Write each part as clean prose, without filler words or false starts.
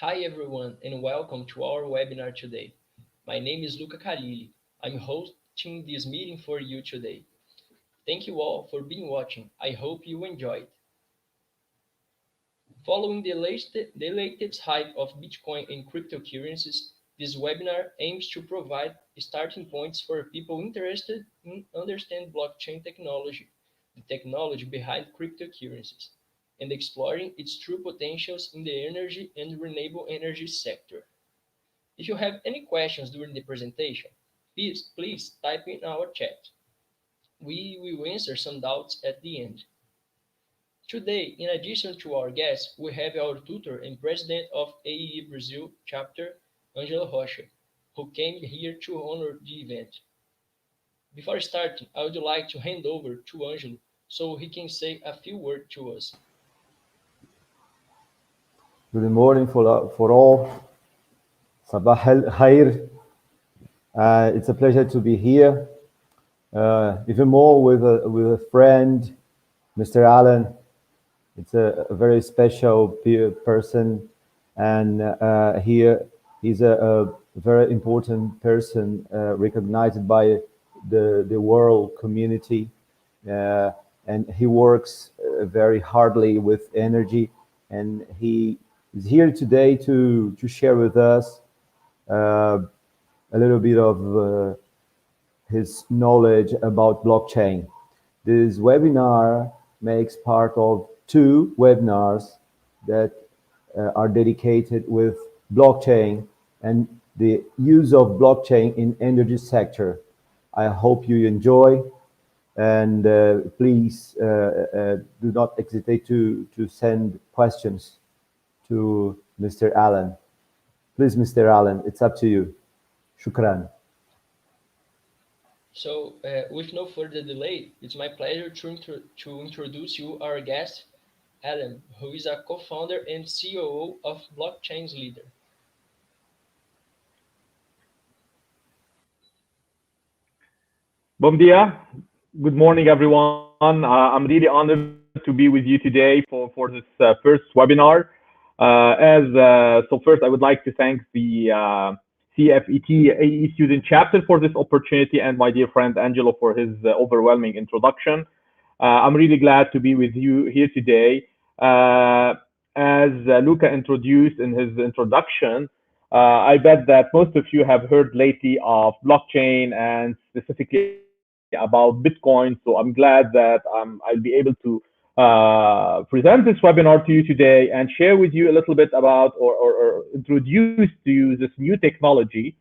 Hi everyone and welcome to our webinar today. My name is Luca Carilli. I'm hosting this meeting for you today. Thank you all for being watching. I hope you enjoyed. Following the latest hype of Bitcoin and cryptocurrencies, this webinar aims to provide starting points for people interested in understanding blockchain technology, the technology behind cryptocurrencies, and exploring its true potentials in the energy and renewable energy sector. If you have any questions during the presentation, please type in our chat. We will answer some doubts at the end. Today, in addition to our guests, we have our tutor and president of AE Brazil chapter, Angelo Rocha, who came here to honor the event. Before starting, I would like to hand over to Angelo so he can say a few words to us. Good morning for all. Sabah al khair. It's a pleasure to be here. Even more with a friend, Mr. Alain. It's a very special person, and he's a very important person recognized by the world community, and he works very hardly with energy, and he is here today to share with us a little bit of his knowledge about blockchain. This webinar makes part of two webinars that are dedicated with blockchain and the use of blockchain in energy sector. I hope you enjoy, and please do not hesitate to send questions to Mr. Alain. Please, Mr. Alain, it's up to you. Shukran. So, with no further delay, it's my pleasure to introduce you our guest, Alain, who is a co-founder and COO of Blockchain Leaders. Bom dia. Good morning, everyone. I'm really honored to be with you today for this first webinar. So first, I would like to thank the CFET AE student chapter for this opportunity and my dear friend Angelo for his overwhelming introduction. I'm really glad to be with you here today. As Luca introduced in his introduction, I bet that most of you have heard lately of blockchain and specifically about Bitcoin. So I'm glad that I'll be able to present this webinar to you today and share with you a little bit about or introduce to you this new technology.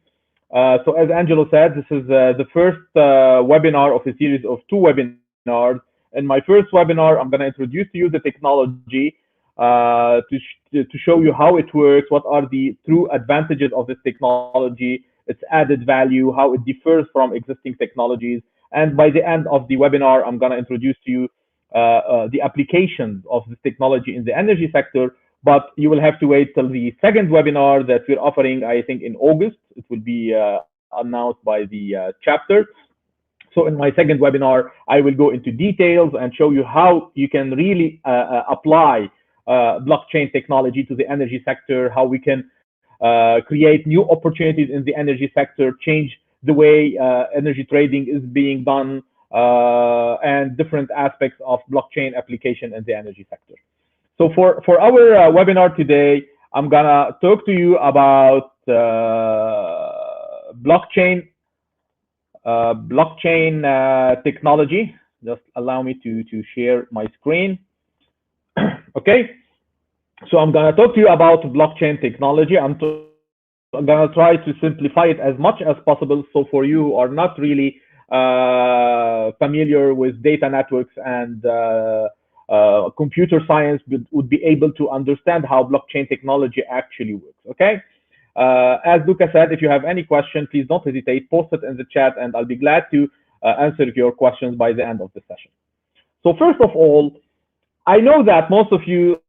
So as Angelo said, this is the first webinar of a series of two webinars. In my first webinar, I'm going to introduce to you the technology to show you how it works, what are the true advantages of this technology, its added value, how it differs from existing technologies. And by the end of the webinar, I'm going to introduce to you the applications of this technology in the energy sector. But you will have to wait till the second webinar that we're offering, I think, in August. It will be announced by the chapter. So in my second webinar, I will go into details and show you how you can really apply blockchain technology to the energy sector, how we can create new opportunities in the energy sector, change the way energy trading is being done, and different aspects of blockchain application in the energy sector. So for our webinar today, I'm gonna talk to you about blockchain technology. Just allow me to share my screen. Okay, so I'm gonna talk to you about blockchain technology. I'm gonna try to simplify it as much as possible. So for you who are not really familiar with data networks and computer science, would be able to understand how blockchain technology actually works. Okay. As Luca said, if you have any question, please don't hesitate, post it in the chat, and I'll be glad to answer your questions by the end of the session. So first of all, I know that most of you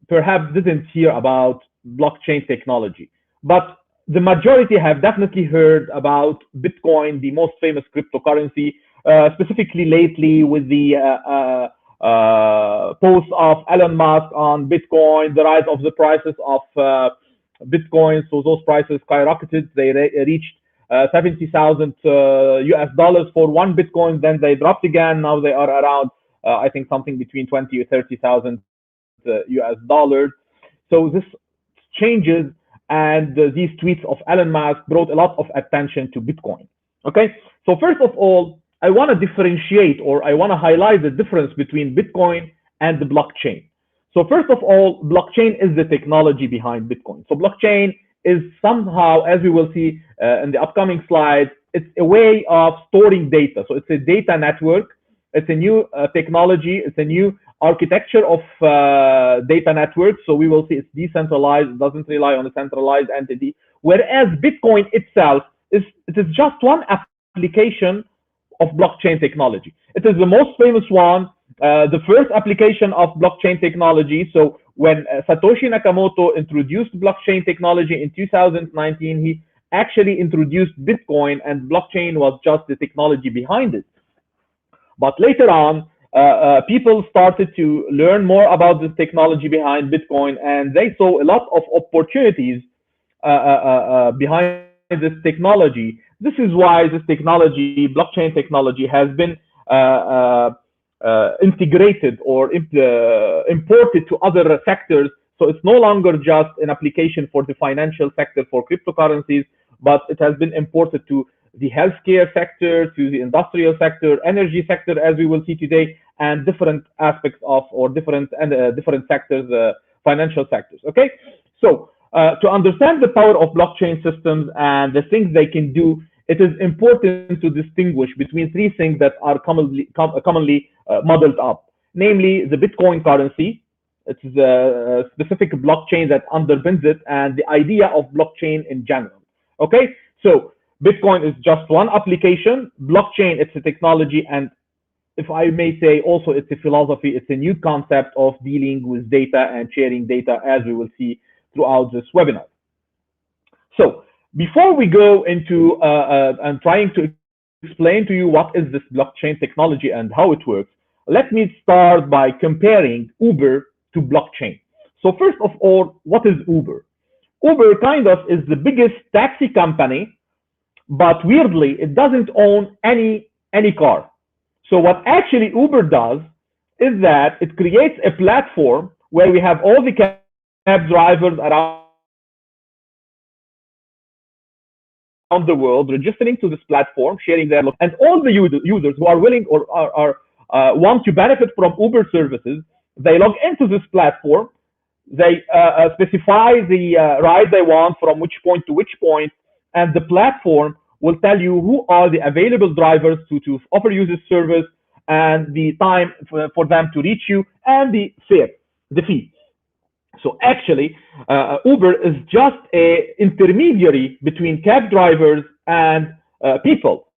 perhaps didn't hear about blockchain technology, but the majority have definitely heard about Bitcoin, the most famous cryptocurrency, specifically lately with the posts of Elon Musk on Bitcoin, the rise of the prices of Bitcoin. So those prices skyrocketed. They reached 70,000 US dollars for one Bitcoin. Then they dropped again. Now they are around, I think, something between 20 or 30,000 US dollars. So this changes, and these tweets of Elon Musk brought a lot of attention to Bitcoin. Okay, so first of all, I want to differentiate, or I want to highlight the difference between Bitcoin and the blockchain. So first of all, blockchain is the technology behind Bitcoin. So blockchain is somehow, as we will see in the upcoming slides, it's a way of storing data. So it's a data network. It's a new technology. It's a new architecture of data networks. So we will see it's decentralized. It doesn't rely on a centralized entity. Whereas Bitcoin itself it is just one application of blockchain technology. It is the most famous one, the first application of blockchain technology. So when Satoshi Nakamoto introduced blockchain technology in 2019, he actually introduced Bitcoin, and blockchain was just the technology behind it. But later on, people started to learn more about the technology behind Bitcoin, and they saw a lot of opportunities behind this technology. This is why this technology, blockchain technology, has been integrated or imported to other sectors. So it's no longer just an application for the financial sector for cryptocurrencies, but it has been imported to the healthcare sector, to the industrial sector, energy sector, as we will see today, and different aspects of, or different sectors, financial sectors. Okay, so to understand the power of blockchain systems and the things they can do, it is important to distinguish between three things that are commonly modeled up, namely the Bitcoin currency. It's the specific blockchain that underpins it, and the idea of blockchain in general. Okay, so Bitcoin is just one application. Blockchain, it's a technology, and if I may say also, it's a philosophy. It's a new concept of dealing with data and sharing data, as we will see throughout this webinar. So before we go into and trying to explain to you what is this blockchain technology and how it works, let me start by comparing Uber to blockchain. So first of all, what is Uber? Uber kind of is the biggest taxi company, but weirdly, it doesn't own any car. So what actually Uber does is that it creates a platform where we have all the cab drivers around the world registering to this platform, sharing their and all the users who are willing or want to benefit from Uber services, they log into this platform, they specify the ride they want from which point to which point, and the platform will tell you who are the available drivers to offer you this service, and the time for them to reach you, and the fare, the fee. So actually, Uber is just an intermediary between cab drivers and people.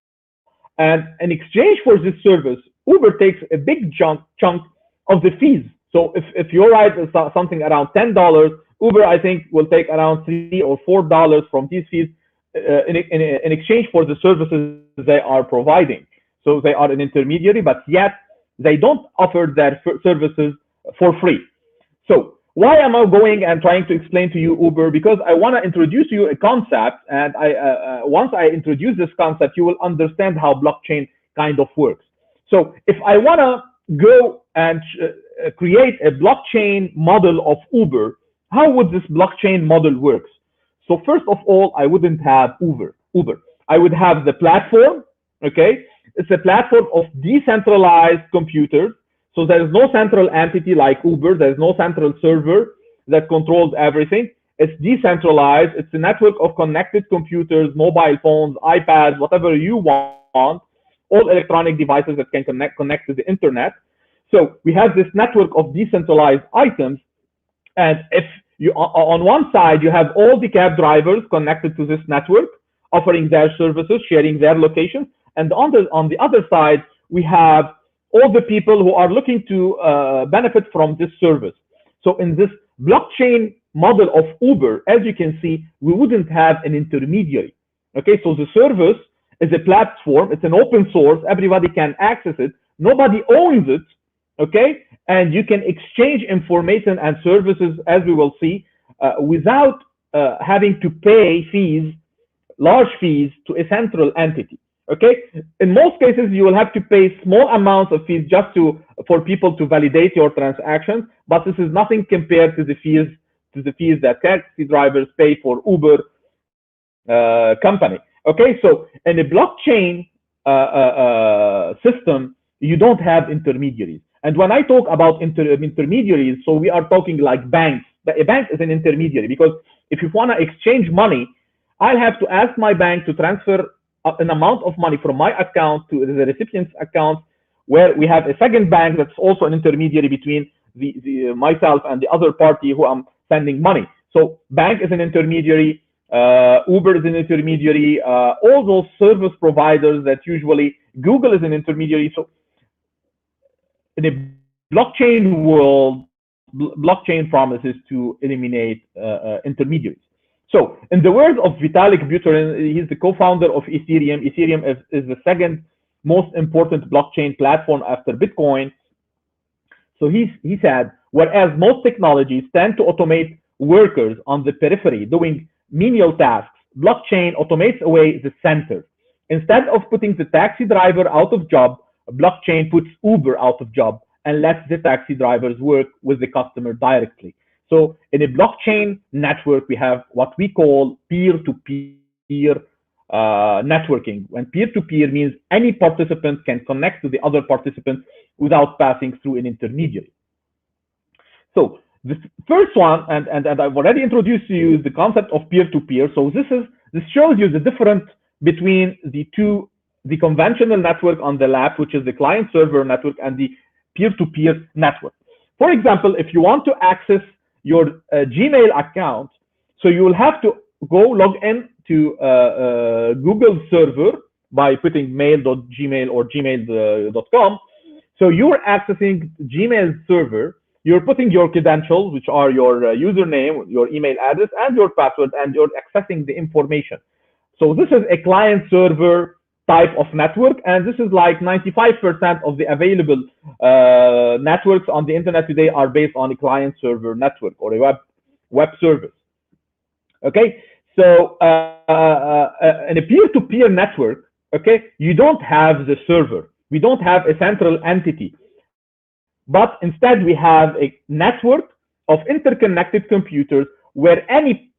And in exchange for this service, Uber takes a big chunk of the fees. So if your ride is something around $10, Uber, I think, will take around $3 or $4 from these fees in exchange for the services they are providing. So they are an intermediary, but yet they don't offer their services for free. So why am I going and trying to explain to you Uber? Because I want to introduce you a concept, and once I introduce this concept, you will understand how blockchain kind of works. So if I want to go and create a blockchain model of Uber, how would this blockchain model work? So first of all, I wouldn't have Uber. I would have the platform, okay? It's a platform of decentralized computers. So there is no central entity like Uber. There's no central server that controls everything. It's decentralized. It's a network of connected computers, mobile phones, iPads, whatever you want, all electronic devices that can connect to the internet. So we have this network of decentralized items. And if you, on one side, you have all the cab drivers connected to this network, offering their services, sharing their locations. And on the other side, we have all the people who are looking to benefit from this service. So in this blockchain model of Uber, as you can see, we wouldn't have an intermediary. Okay, so the service is a platform. It's an open source. Everybody can access it. Nobody owns it. Okay, and you can exchange information and services, as we will see, without having to pay fees, large fees, to a central entity. Okay, in most cases you will have to pay small amounts of fees just for people to validate your transactions, but this is nothing compared to the fees that taxi drivers pay for Uber company. Okay, so in a blockchain system, you don't have intermediaries. And when I talk about intermediaries, so we are talking like banks. A bank is an intermediary, because if you want to exchange money, I'll have to ask my bank to transfer an amount of money from my account to the recipient's account, where we have a second bank that's also an intermediary between myself and the other party who I'm sending money. So bank is an intermediary, Uber is an intermediary, all those service providers that usually Google is an intermediary. So in a blockchain world, blockchain promises to eliminate intermediaries. So in the words of Vitalik Buterin, he's the co-founder of Ethereum. Ethereum is the second most important blockchain platform after Bitcoin. So he said, whereas most technologies tend to automate workers on the periphery doing menial tasks, blockchain automates away the center. Instead of putting the taxi driver out of job, blockchain puts Uber out of job and lets the taxi drivers work with the customer directly. So in a blockchain network, we have what we call peer-to-peer networking. When peer-to-peer means any participant can connect to the other participant without passing through an intermediary. So the first one, and I've already introduced to you the concept of peer-to-peer. So this shows you the difference between the conventional network on the left, which is the client-server network, and the peer-to-peer network. For example, if you want to access your Gmail account, so you will have to go log in to Google server by putting mail.gmail or gmail.com. So you're accessing Gmail server, you're putting your credentials, which are your username, your email address, and your password, and you're accessing the information. So this is a client-server type of network, and this is like 95% of the available networks on the internet today are based on a client-server network or a web service. Okay, so in a peer-to-peer network, okay, you don't have the server, we don't have a central entity, but instead we have a network of interconnected computers where any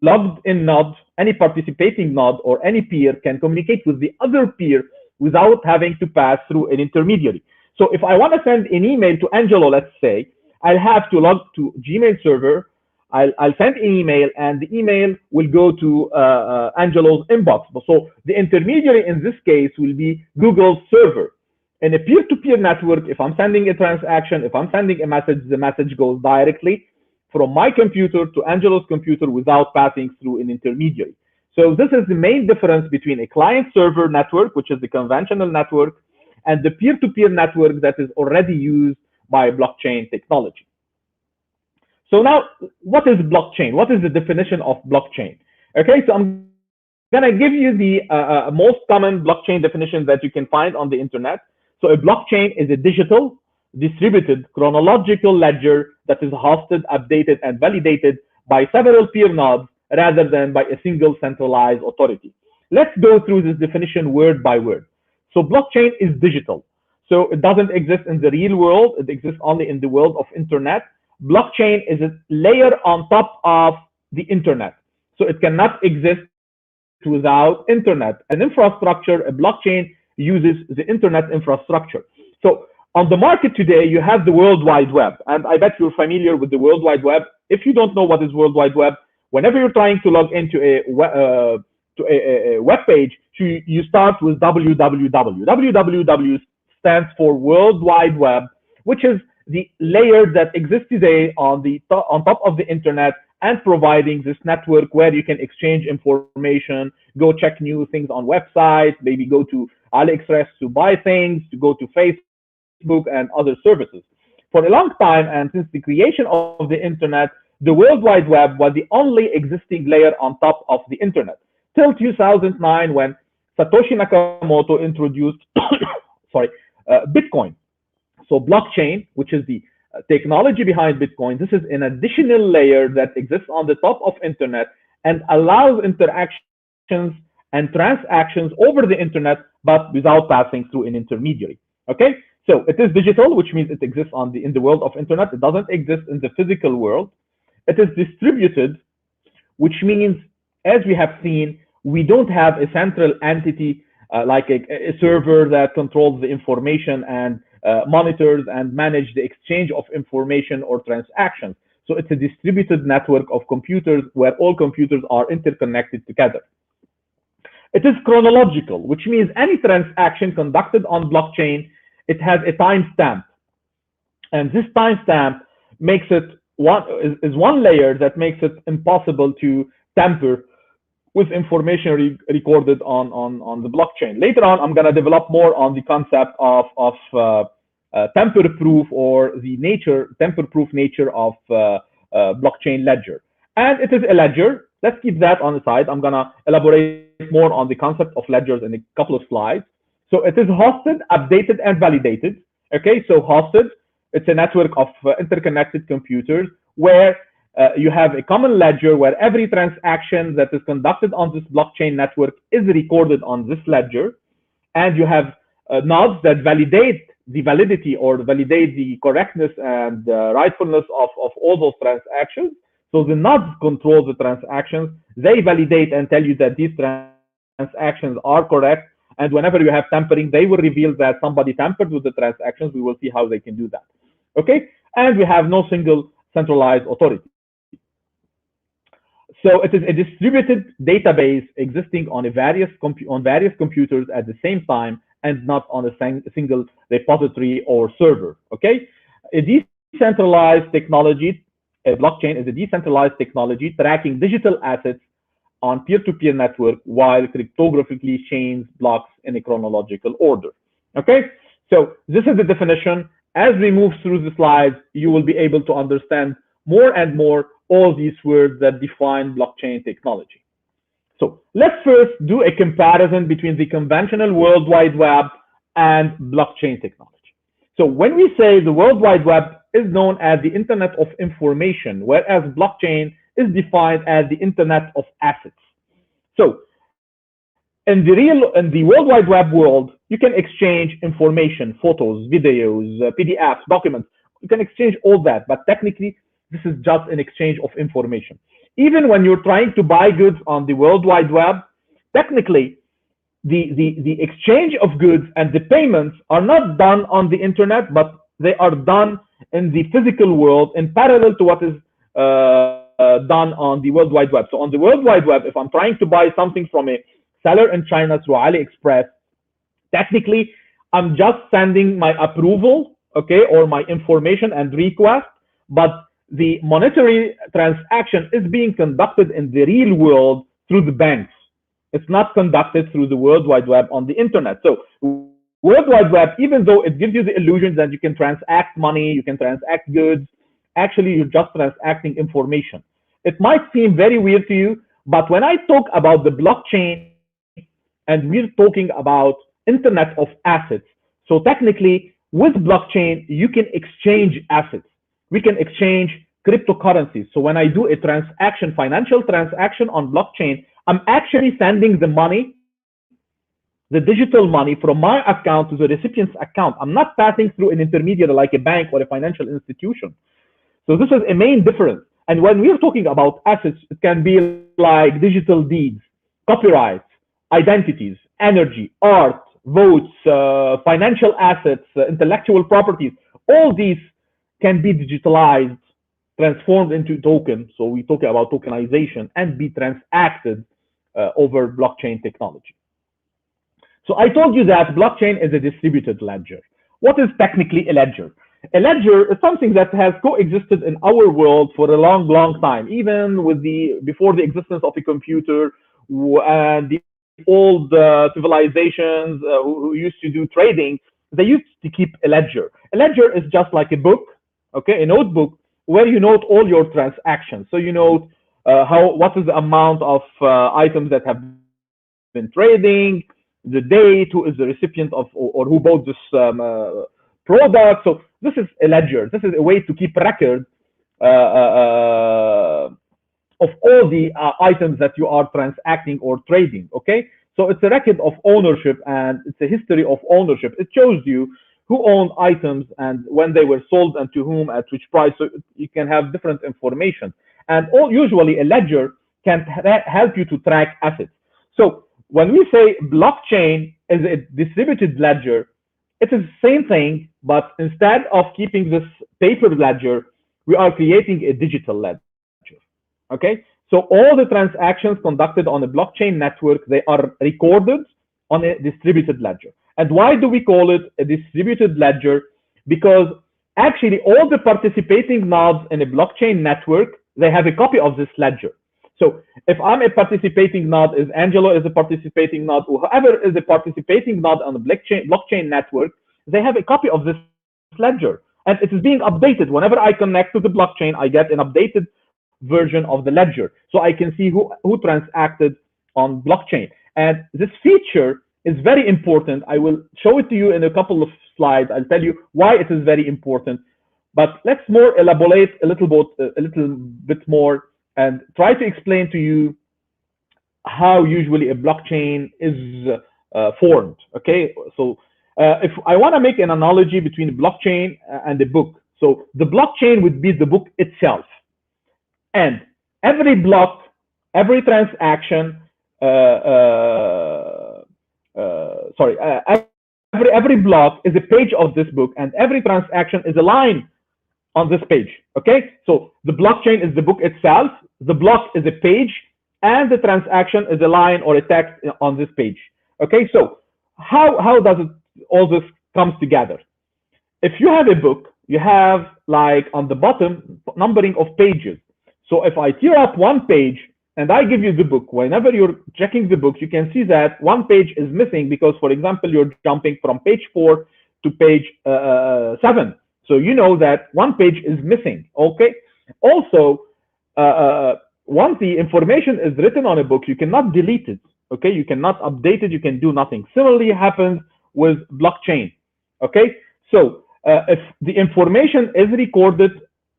logged in node, any participating node, or any peer can communicate with the other peer without having to pass through an intermediary. So if I want to send an email to Angelo, let's say, I'll have to log to Gmail server, I'll send an email, and the email will go to Angelo's inbox. So the intermediary in this case will be Google's server. In a peer-to-peer network, if I'm sending a transaction, if I'm sending a message, the message goes directly from my computer to Angelo's computer without passing through an intermediary. So this is the main difference between a client-server network, which is the conventional network, and the peer-to-peer network that is already used by blockchain technology. So now, what is blockchain? What is the definition of blockchain? Okay, so I'm gonna give you the most common blockchain definition that you can find on the internet. So a blockchain is a digital, distributed, chronological ledger that is hosted, updated, and validated by several peer nodes rather than by a single centralized authority. Let's go through this definition word by word. So blockchain is digital. So it doesn't exist in the real world. It exists only in the world of internet. Blockchain is a layer on top of the internet. So it cannot exist without internet. An infrastructure, a blockchain uses the internet infrastructure. So on the market today, you have the World Wide Web, and I bet you're familiar with the World Wide Web. If you don't know what is World Wide Web, whenever you're trying to log into a web page, you start with www. www stands for World Wide Web, which is the layer that exists today on top of the internet and providing this network where you can exchange information, go check new things on websites, maybe go to AliExpress to buy things, to go to Facebook and other services. For a long time, and since the creation of the internet, the World Wide Web was the only existing layer on top of the internet till 2009, when Satoshi Nakamoto introduced Bitcoin. So blockchain, which is the technology behind Bitcoin, this is an additional layer that exists on the top of internet and allows interactions and transactions over the internet, but without passing through an intermediary. Okay, so it is digital, which means it exists in the world of internet. It doesn't exist in the physical world. It is distributed, which means, as we have seen, we don't have a central entity like a server that controls the information and monitors and manages the exchange of information or transactions. So it's a distributed network of computers where all computers are interconnected together. It is chronological, which means any transaction conducted on blockchain, it has a timestamp. And this timestamp makes it one layer that makes it impossible to tamper with information recorded on the blockchain. Later on, I'm going to develop more on the concept of tamper-proof or the tamper-proof nature of blockchain ledger. And it is a ledger. Let's keep that on the side. I'm going to elaborate more on the concept of ledgers in a couple of slides. So it is hosted, updated, and validated. Okay, so hosted, it's a network of interconnected computers where you have a common ledger where every transaction that is conducted on this blockchain network is recorded on this ledger. And you have nodes that validate the validity or validate the correctness and rightfulness of all those transactions. So the nodes control the transactions. They validate and tell you that these transactions are correct. And whenever you have tampering, they will reveal that somebody tampered with the transactions. We will see how they can do that. Okay, and we have no single centralized authority. So it is a distributed database existing on various computers at the same time and not on a single repository or server. Okay, a decentralized technology, a blockchain is a decentralized technology tracking digital assets on peer-to-peer network while cryptographically chains blocks in a chronological order. Okay, so this is the definition. As we move through the slides, you will be able to understand more and more all these words that define blockchain technology. So let's first do a comparison between the conventional World Wide Web and blockchain technology. So when we say the World Wide Web is known as the Internet of Information, whereas blockchain is defined as the Internet of Assets. So in the World Wide Web world, you can exchange information, photos, videos, PDFs, documents. You can exchange all that, but technically, this is just an exchange of information. Even when you're trying to buy goods on the World Wide Web, technically, the exchange of goods and the payments are not done on the internet, but they are done in the physical world in parallel to what is done on the World Wide Web. So on the World Wide Web, if I'm trying to buy something from a seller in China through AliExpress, technically, I'm just sending my approval, okay, or my information and request, but the monetary transaction is being conducted in the real world through the banks. It's not conducted through the World Wide Web on the internet. So World Wide Web, even though it gives you the illusion that you can transact money, you can transact goods, actually you're just transacting information. It might seem very weird to you, but when I talk about the blockchain and we're talking about Internet of Assets, so technically with blockchain, you can exchange assets. We can exchange cryptocurrencies. So when I do a transaction, financial transaction on blockchain, I'm actually sending the money, the digital money from my account to the recipient's account. I'm not passing through an intermediary like a bank or a financial institution. So this is a main difference. And when we're talking about assets, it can be like digital deeds, copyrights, identities, energy, art, votes, financial assets, intellectual properties. All these can be digitalized, transformed into token. So we talk about tokenization and be transacted over blockchain technology. So I told you that blockchain is a distributed ledger. What is technically a ledger? A ledger is something that has coexisted in our world for a long, long time, even with before the existence of a computer and the old civilizations who used to do trading. They used to keep a ledger. A ledger is just like a book, okay, a notebook where you note all your transactions. So you note what is the amount of items that have been trading, the date, who is the recipient of, or who bought this product. So this is a ledger. This is a way to keep record of all the items that you are transacting or trading, okay? So it's a record of ownership, and it's a history of ownership. It shows you who owned items and when they were sold and to whom at which price, so you can have different information. And usually a ledger can help you to track assets. So when we say blockchain is a distributed ledger, it is the same thing, but instead of keeping this paper ledger, we are creating a digital ledger. Okay, so all the transactions conducted on a blockchain network, they are recorded on a distributed ledger. And why do we call it a distributed ledger? Because actually all the participating nodes in a blockchain network, they have a copy of this ledger. So if I'm a participating node, if Angelo is a participating node, or whoever is a participating node on the blockchain network, they have a copy of this ledger. And it is being updated. Whenever I connect to the blockchain, I get an updated version of the ledger. So I can see who transacted on blockchain. And this feature is very important. I will show it to you in a couple of slides. I'll tell you why it is very important. But let's more elaborate a little bit more and try to explain to you how usually a blockchain is formed. Okay, so if I want to make an analogy between a blockchain and a book, so the blockchain would be the book itself, and every block, every transaction, every block is a page of this book, and every transaction is a line on this page. Okay, so the blockchain is the book itself, the block is a page, and the transaction is a line or a text on this page. Okay, so how does it all this comes together? If you have a book, you have like on the bottom numbering of pages. So if I tear up one page and I give you the book, whenever you're checking the book, you can see that one page is missing because, for example, you're jumping from page 4 to page 7. So you know that one page is missing, okay? Also, once the information is written on a book, you cannot delete it, okay? You cannot update it, you can do nothing. Similarly happens with blockchain, okay? So if the information is recorded,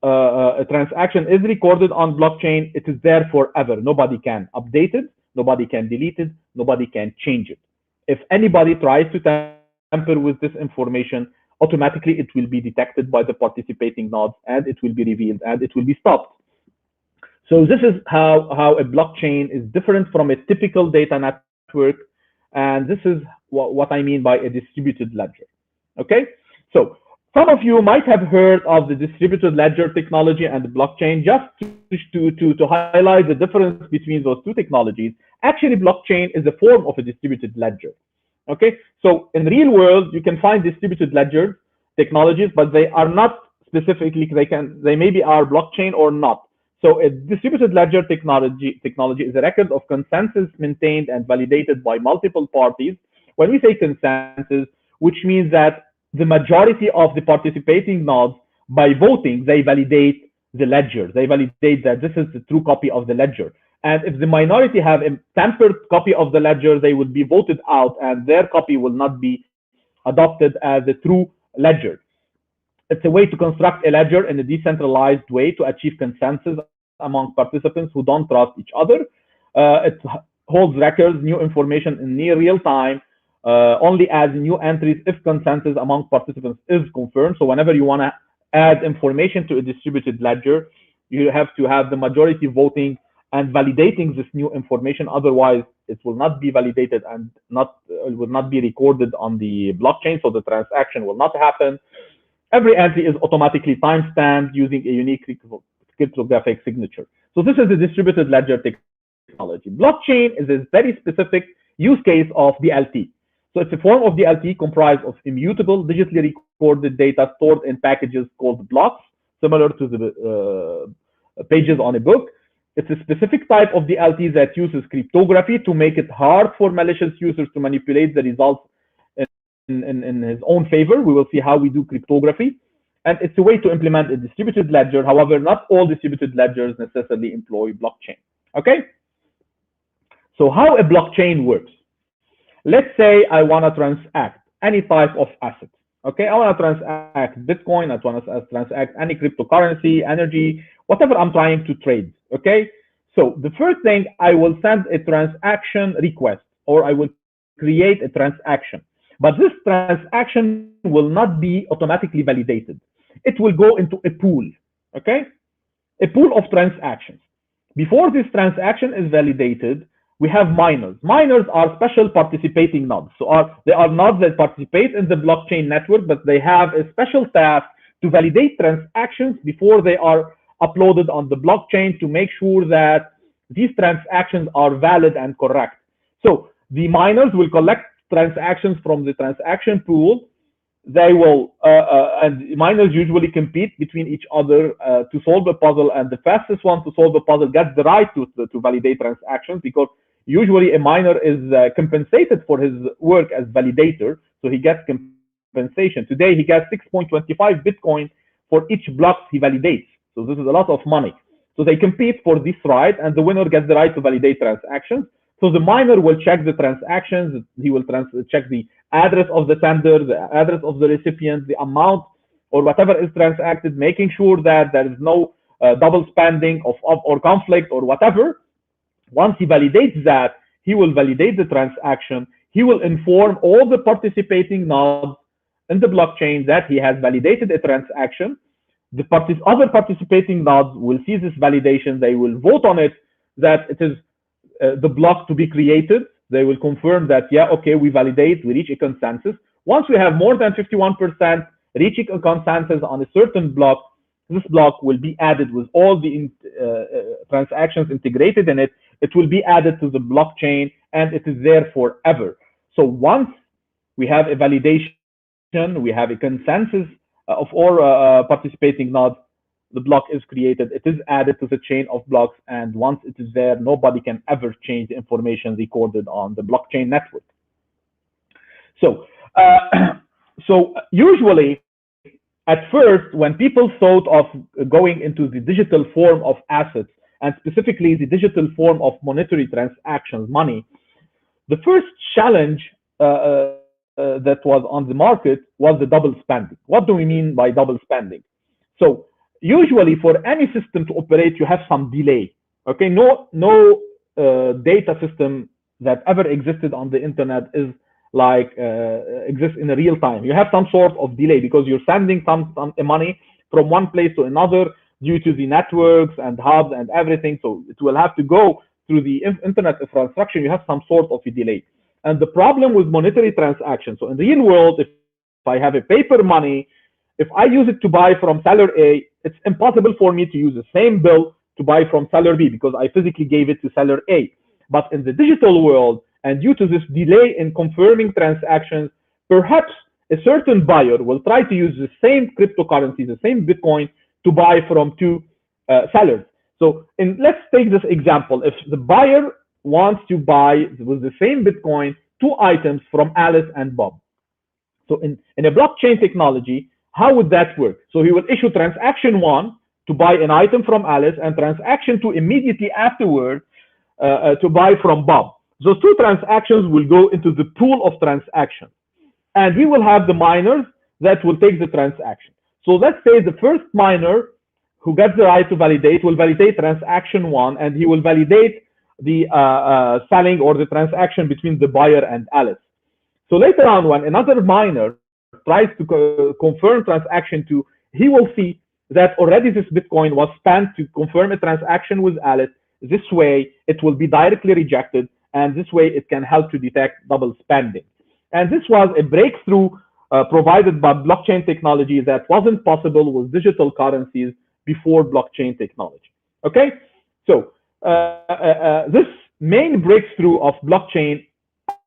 a transaction is recorded on blockchain, it is there forever. Nobody can update it, nobody can delete it, nobody can change it. If anybody tries to tamper with this information, automatically it will be detected by the participating nodes and it will be revealed and it will be stopped. So this is how a blockchain is different from a typical data network, and this is what I mean by a distributed ledger. Okay, so some of you might have heard of the distributed ledger technology and the blockchain. Just to highlight the difference between those two technologies, actually blockchain is a form of a distributed ledger. Okay, so in the real world, you can find distributed ledger technologies, but they are not specifically, they maybe are blockchain or not. So a distributed ledger technology is a record of consensus maintained and validated by multiple parties. When we say consensus, which means that the majority of the participating nodes, by voting, they validate the ledger. They validate that this is the true copy of the ledger. And if the minority have a tampered copy of the ledger, they will be voted out and their copy will not be adopted as a true ledger. It's a way to construct a ledger in a decentralized way to achieve consensus among participants who don't trust each other. It holds records, new information in near real time, only adds new entries if consensus among participants is confirmed. So whenever you want to add information to a distributed ledger, you have to have the majority voting and validating this new information. Otherwise, it will not be validated and it will not be recorded on the blockchain, so the transaction will not happen. Every entry is automatically timestamped using a unique cryptographic signature. So this is the distributed ledger technology. Blockchain is a very specific use case of DLT. So it's a form of DLT comprised of immutable, digitally recorded data stored in packages called blocks, similar to the pages on a book. It's a specific type of DLT that uses cryptography to make it hard for malicious users to manipulate the results in his own favor. We will see how we do cryptography. And it's a way to implement a distributed ledger. However, not all distributed ledgers necessarily employ blockchain. Okay? So how a blockchain works. Let's say I want to transact any type of asset. Okay, I want to transact Bitcoin, I want to transact any cryptocurrency, energy, whatever I'm trying to trade. Okay, so the first thing, I will send a transaction request, or I will create a transaction. But this transaction will not be automatically validated. It will go into a pool. Okay, a pool of transactions. Before this transaction is validated, we have miners. Miners are special participating nodes. So they are nodes that participate in the blockchain network, but they have a special task to validate transactions before they are uploaded on the blockchain to make sure that these transactions are valid and correct. So the miners will collect transactions from the transaction pool. They will, and miners usually compete between each other to solve a puzzle, and the fastest one to solve the puzzle gets the right to validate transactions, because usually a miner is compensated for his work as validator, so he gets compensation. Today he gets 6.25 Bitcoin for each block he validates. So this is a lot of money. So they compete for this right, and the winner gets the right to validate transactions. So the miner will check the transactions. He will check the address of the sender, the address of the recipient, the amount or whatever is transacted, making sure that there is no double spending or conflict or whatever. Once he validates that, he will validate the transaction. He will inform all the participating nodes in the blockchain that he has validated a transaction. The other participating nodes will see this validation. They will vote on it, that it is the block to be created. They will confirm that, yeah, okay, we validate, we reach a consensus. Once we have more than 51% reaching a consensus on a certain block, this block will be added with all the transactions integrated in it. It will be added to the blockchain, and it is there forever. So once we have a validation, we have a consensus of all participating nodes, the block is created, it is added to the chain of blocks, and once it is there, nobody can ever change the information recorded on the blockchain network. So, usually, at first, when people thought of going into the digital form of assets, and specifically the digital form of monetary transactions, money, the first challenge that was on the market was the double spending. What do we mean by double spending? So usually for any system to operate, you have some delay. Okay, no data system that ever existed on the internet is like exists in a real time. You have some sort of delay because you're sending some money from one place to another due to the networks and hubs and everything. So it will have to go through the internet infrastructure. You have some sort of a delay. And the problem with monetary transactions, so in the real world, if I have a paper money, if I use it to buy from seller A, it's impossible for me to use the same bill to buy from seller B because I physically gave it to seller A. But in the digital world, and due to this delay in confirming transactions, perhaps a certain buyer will try to use the same cryptocurrency, the same Bitcoin, to buy from two sellers. So let's take this example. If the buyer wants to buy with the same Bitcoin 2 items from Alice and Bob. So in a blockchain technology, how would that work? So he will issue transaction 1 to buy an item from Alice, and transaction 2 immediately afterwards to buy from Bob. Those 2 transactions will go into the pool of transactions, and we will have the miners that will take the transaction. So let's say the first miner who gets the right to validate will validate transaction 1, and he will validate the selling or the transaction between the buyer and Alice. So later on, when another miner tries to confirm transaction 2, he will see that already this Bitcoin was spent to confirm a transaction with Alice. This way, it will be directly rejected, and this way it can help to detect double spending. And this was a breakthrough provided by blockchain technology that wasn't possible with digital currencies before blockchain technology. Okay, so this main breakthrough of blockchain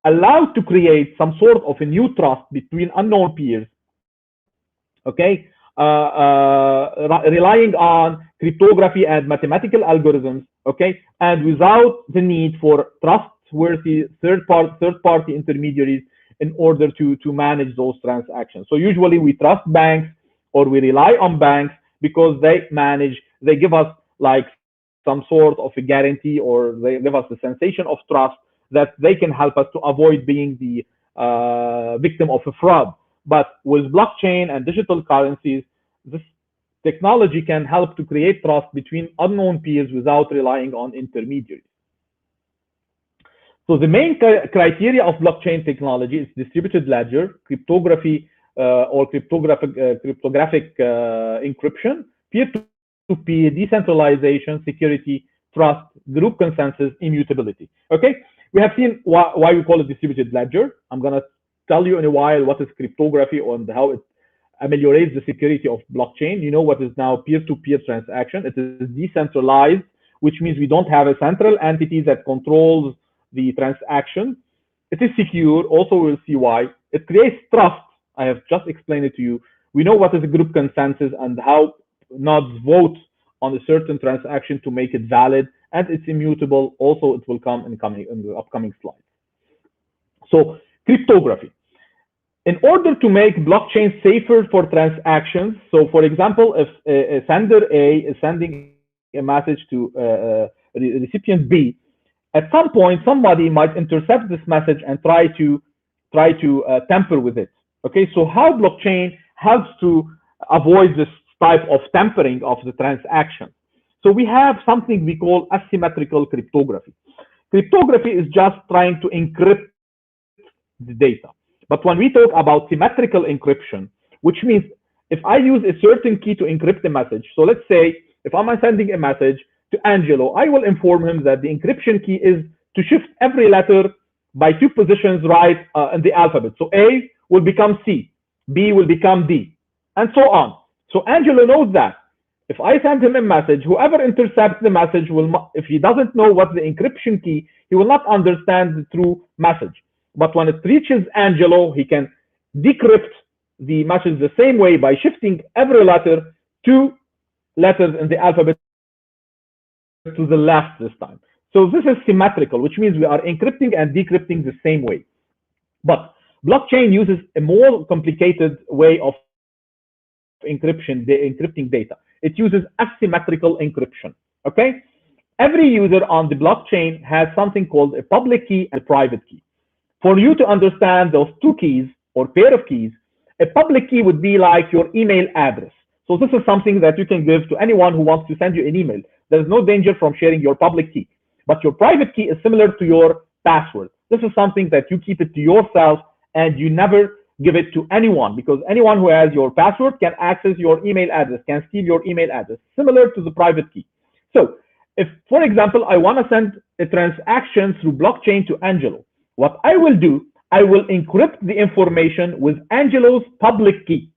allowed to create some sort of a new trust between unknown peers, okay, relying on cryptography and mathematical algorithms, okay, and without the need for trustworthy third-party intermediaries in order to manage those transactions. So usually we trust banks, or we rely on banks because they give us like some sort of a guarantee, or they give us the sensation of trust that they can help us to avoid being the victim of a fraud. but with blockchain and digital currencies, this technology can help to create trust between unknown peers without relying on intermediaries. So the main criteria of blockchain technology is distributed ledger, cryptography or cryptographic encryption, peer-to-peer, decentralization, security, trust, group consensus, immutability. Okay, we have seen why we call it distributed ledger. I'm going to tell you in a while what is cryptography and how it ameliorates the security of blockchain. You know what is now peer-to-peer transaction. It is decentralized, which means we don't have a central entity that controls the transaction. It is secure. Also, we'll see why. It creates trust. I have just explained it to you. We know what is a group consensus and how nodes vote on a certain transaction to make it valid, and it's immutable. Also, it will come in the upcoming slides. So, cryptography. In order to make blockchain safer for transactions, so for example, if a sender A is sending a message to recipient B, at some point somebody might intercept this message and try to tamper with it. Okay, so how blockchain helps to avoid this type of tampering of the transaction? So we have something we call asymmetrical cryptography. Cryptography is just trying to encrypt the data. But when we talk about symmetrical encryption, which means if I use a certain key to encrypt a message, so let's say if I'm sending a message to Angelo, I will inform him that the encryption key is to shift every letter by 2 positions right in the alphabet. So A will become C, B will become D, and so on. So Angelo knows that. If I send him a message, whoever intercepts the message will, if he doesn't know what's the encryption key, he will not understand the true message. But when it reaches Angelo, he can decrypt the message the same way by shifting every letter 2 letters in the alphabet to the left this time. So this is symmetrical, which means we are encrypting and decrypting the same way. But blockchain uses a more complicated way of encrypting data. It uses asymmetrical encryption. Okay? Every user on the blockchain has something called a public key and a private key. For you to understand those 2 keys or pair of keys, a public key would be like your email address. So this is something that you can give to anyone who wants to send you an email. There is no danger from sharing your public key. But your private key is similar to your password. This is something that you keep it to yourself and you never give it to anyone, because anyone who has your password can access your email address, can steal your email address, similar to the private key. So if, for example, I want to send a transaction through blockchain to Angelo, what I will do, I will encrypt the information with Angelo's public key.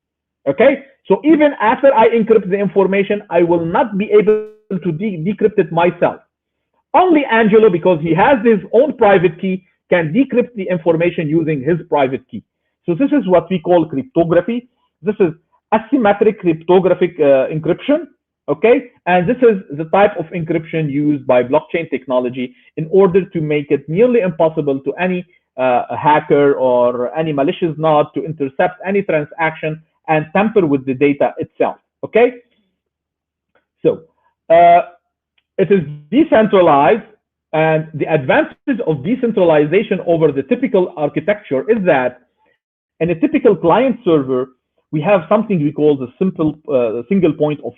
Okay? So even after I encrypt the information, I will not be able to decrypt it myself. Only Angelo, because he has his own private key, can decrypt the information using his private key. So this is what we call cryptography. This is asymmetric cryptographic encryption. Okay, and this is the type of encryption used by blockchain technology in order to make it nearly impossible to any hacker or any malicious node to intercept any transaction and tamper with the data itself. Okay, so it is decentralized, and the advantage of decentralization over the typical architecture is that in a typical client server, we have something we call the single point of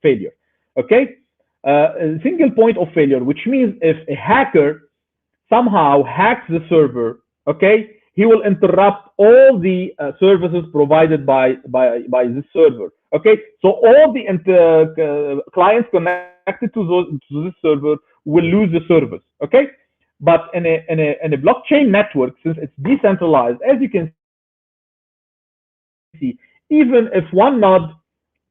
failure. Okay, a single point of failure, which means if a hacker somehow hacks the server, okay, he will interrupt all the services provided by this server. Okay, so all the clients connected to this server will lose the service. Okay, but in a blockchain network, since it's decentralized, as you can see, even if one node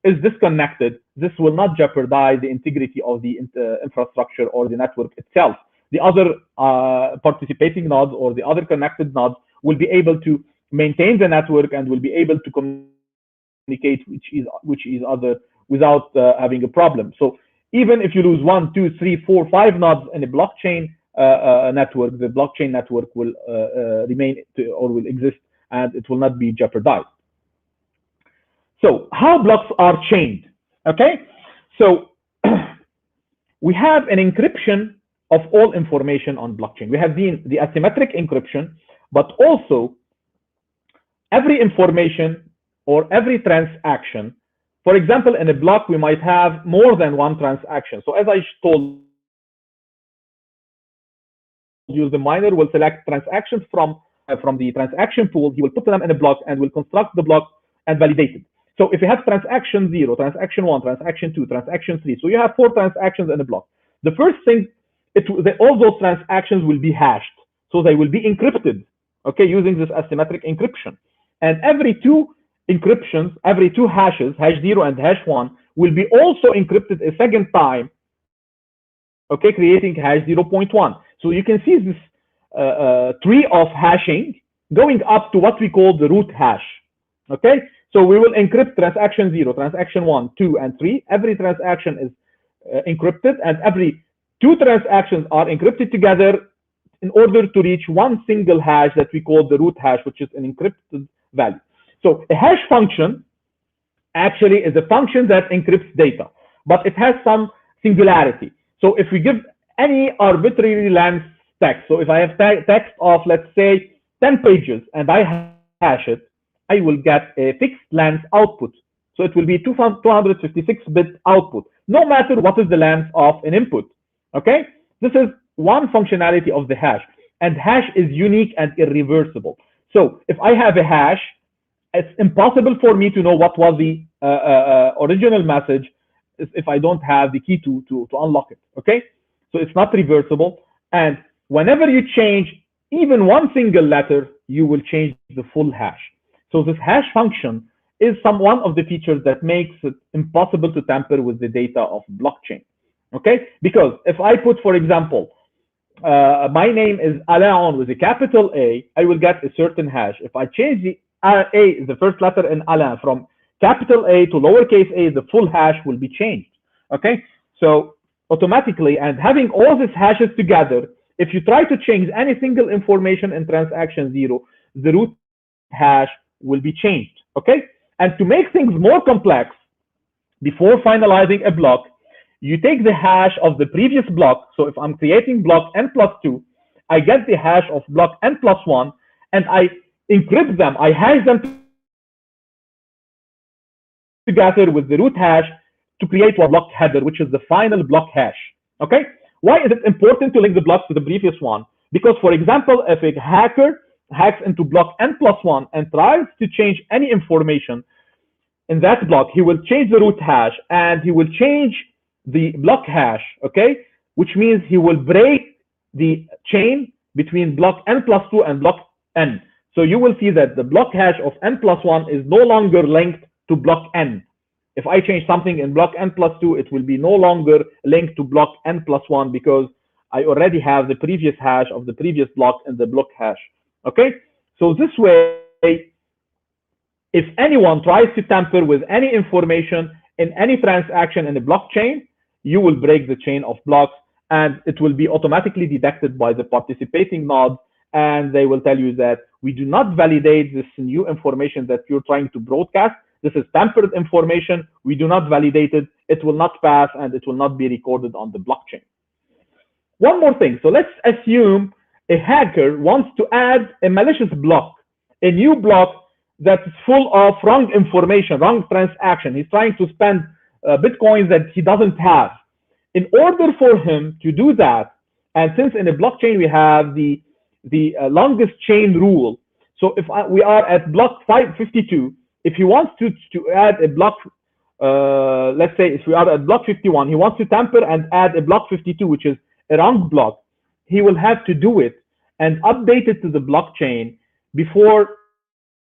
is disconnected, this will not jeopardize the integrity of the infrastructure or the network itself. The other participating nodes or the other connected nodes will be able to maintain the network and will be able to communicate which is other without having a problem. So even if you lose 1, 2, 3, 4, 5 nodes in a blockchain network, the blockchain network will remain or will exist and it will not be jeopardized. So how blocks are chained? Okay, so we have an encryption of all information on blockchain. We have the asymmetric encryption, but also every information or every transaction. For example, in a block, we might have more than one transaction. So as I told you, the miner will select transactions from the transaction pool. He will put them in a block and will construct the block and validate it. So if you have transaction 0, transaction 1, transaction 2, transaction 3, so you have 4 transactions in a block. The first thing, all those transactions will be hashed. So they will be encrypted, okay, using this asymmetric encryption. And every 2 encryptions, every 2 hashes, hash 0 and hash 1, will be also encrypted a second time, okay, creating hash 0.1. So you can see this tree of hashing going up to what we call the root hash, okay? So we will encrypt transaction 0, transaction 1, 2, and 3. Every transaction is encrypted, and every 2 transactions are encrypted together in order to reach one single hash that we call the root hash, which is an encrypted value. So a hash function actually is a function that encrypts data, but it has some singularity. So if we give any arbitrary length text, so if I have text of, let's say, 10 pages and I hash it, I will get a fixed length output. So it will be 256-bit output, no matter what is the length of an input, okay? This is one functionality of the hash, and hash is unique and irreversible. So if I have a hash, it's impossible for me to know what was the original message if I don't have the key to unlock it, okay? So it's not reversible, and whenever you change even one single letter, you will change the full hash. So this hash function is one of the features that makes it impossible to tamper with the data of blockchain, okay? Because if I put, for example, my name is Alain Aoun with a capital A, I will get a certain hash. If I change the A, the first letter in Alain, from capital A to lowercase a, the full hash will be changed, okay? So automatically, and having all these hashes together, if you try to change any single information in transaction 0, the root hash will be changed, okay? And to make things more complex, before finalizing a block, you take the hash of the previous block. So if I'm creating block n+2, I get the hash of block n+1, and I encrypt them, I hash them together with the root hash to create one block header, which is the final block hash, okay? Why is it important to link the blocks to the previous one? Because, for example, if a hacker hacks into block n+1 and tries to change any information in that block, he will change the root hash and he will change the block hash, okay? Which means he will break the chain between block n+2 and block n. So you will see that the block hash of n+1 is no longer linked to block n. If I change something in block n+2, it will be no longer linked to block n+1 because I already have the previous hash of the previous block in the block hash, okay? So this way, if anyone tries to tamper with any information in any transaction in the blockchain, you will break the chain of blocks, and it will be automatically detected by the participating node, and they will tell you that we do not validate this new information that you're trying to broadcast. This is tampered information. We do not validate it. It will not pass, and it will not be recorded on the blockchain. One more thing. So let's assume a hacker wants to add a malicious block, a new block that's full of wrong information, wrong transaction. He's trying to spend Bitcoins that he doesn't have. In order for him to do that, and since in a blockchain we have the longest chain rule, so if we are at block 552, if he wants to add a block, let's say if we are at block 51, he wants to tamper and add a block 52, which is a wrong block, he will have to do it and update it to the blockchain before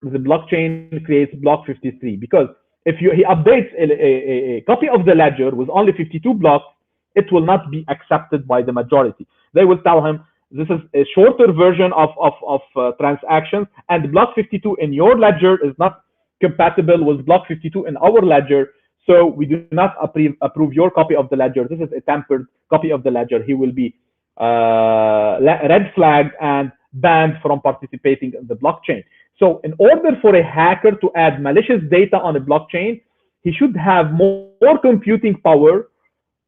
the blockchain creates block 53. Because if he updates a copy of the ledger with only 52 blocks, it will not be accepted by the majority. They will tell him this is a shorter version of transactions, and block 52 in your ledger is not compatible with block 52 in our ledger, so we do not approve your copy of the ledger. This is a tampered copy of the ledger. He will be red flagged and banned from participating in the blockchain. So in order for a hacker to add malicious data on a blockchain, he should have more computing power,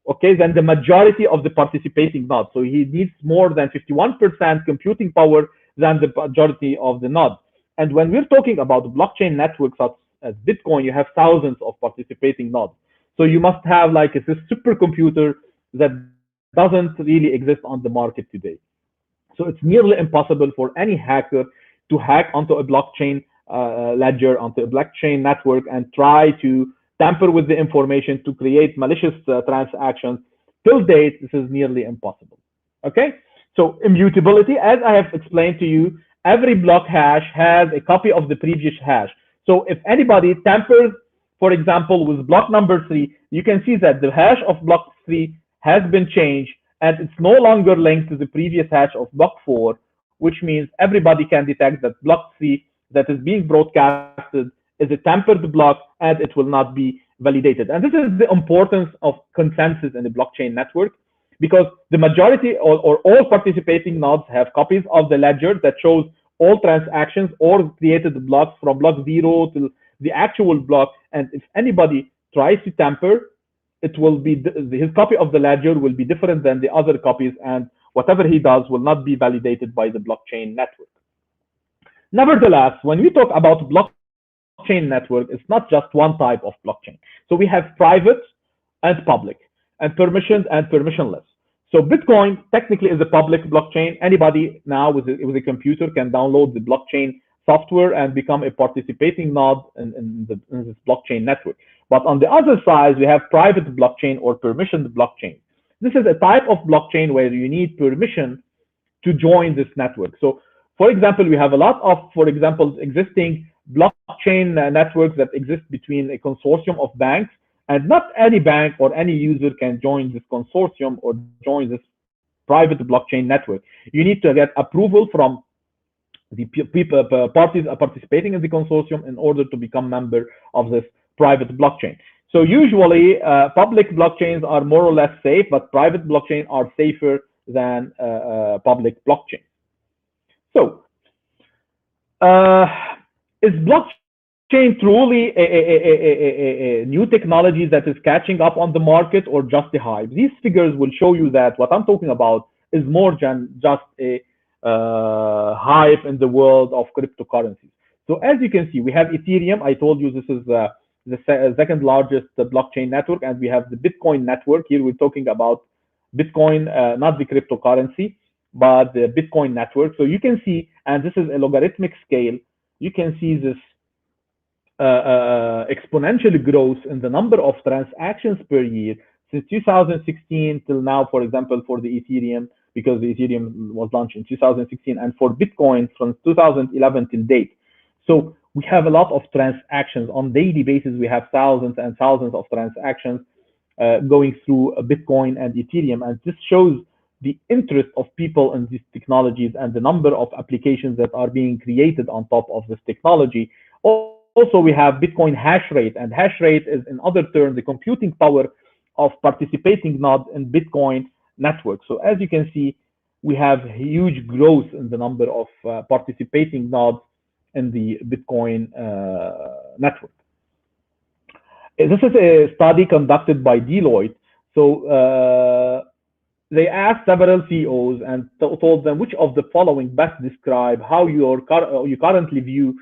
okay, than the majority of the participating nodes. So he needs more than 51% computing power than the majority of the nodes. And when we're talking about blockchain networks such as Bitcoin, you have thousands of participating nodes. So you must have like a supercomputer that doesn't really exist on the market today. So it's nearly impossible for any hacker to hack onto a blockchain ledger, onto a blockchain network, and try to tamper with the information to create malicious transactions. Till date, this is nearly impossible. Okay? So immutability, as I have explained to you, every block hash has a copy of the previous hash. So if anybody tampers, for example, with block number 3, you can see that the hash of block 3 has been changed, and it's no longer linked to the previous hash of block 4, which means everybody can detect that block 3 that is being broadcasted is a tampered block, and it will not be validated. And this is the importance of consensus in the blockchain network, because the majority or all participating nodes have copies of the ledger that shows all transactions or created blocks from block 0 to the actual block. And if anybody tries to tamper, it will be his copy of the ledger will be different than the other copies, and whatever he does will not be validated by the blockchain network. Nevertheless, when we talk about blockchain network, it's not just one type of blockchain. So we have private and public, and permissioned and permissionless. So Bitcoin technically is a public blockchain. Anybody now with a computer can download the blockchain software and become a participating node in this blockchain network. But on the other side, we have private blockchain or permissioned blockchain. This is a type of blockchain where you need permission to join this network. So, for example, we have a lot of, for example, existing blockchain networks that exist between a consortium of banks, and not any bank or any user can join this consortium or join this private blockchain network. You need to get approval from the parties participating in the consortium in order to become member of this private blockchain. So usually public blockchains are more or less safe, but private blockchains are safer than public blockchain. So is blockchain truly a new technology that is catching up on the market, or just a hype? These figures will show you that what I'm talking about is more than just a hype in the world of cryptocurrencies. So as you can see, we have Ethereum. I told you this is the second largest blockchain network, and we have the Bitcoin network. Here we're talking about Bitcoin, not the cryptocurrency, but the Bitcoin network. So you can see, and this is a logarithmic scale, you can see this exponential growth in the number of transactions per year since 2016 till now, for example, for the Ethereum, because the Ethereum was launched in 2016, and for Bitcoin from 2011 till date. So we have a lot of transactions on daily basis. We have thousands and thousands of transactions going through Bitcoin and Ethereum, and this shows the interest of people in these technologies and the number of applications that are being created on top of this technology. Also, we have Bitcoin hash rate, and hash rate is, in other terms, the computing power of participating nodes in Bitcoin network. So as you can see, we have huge growth in the number of participating nodes in the Bitcoin network. This is a study conducted by Deloitte. So they asked several CEOs and told them which of the following best describe how you currently view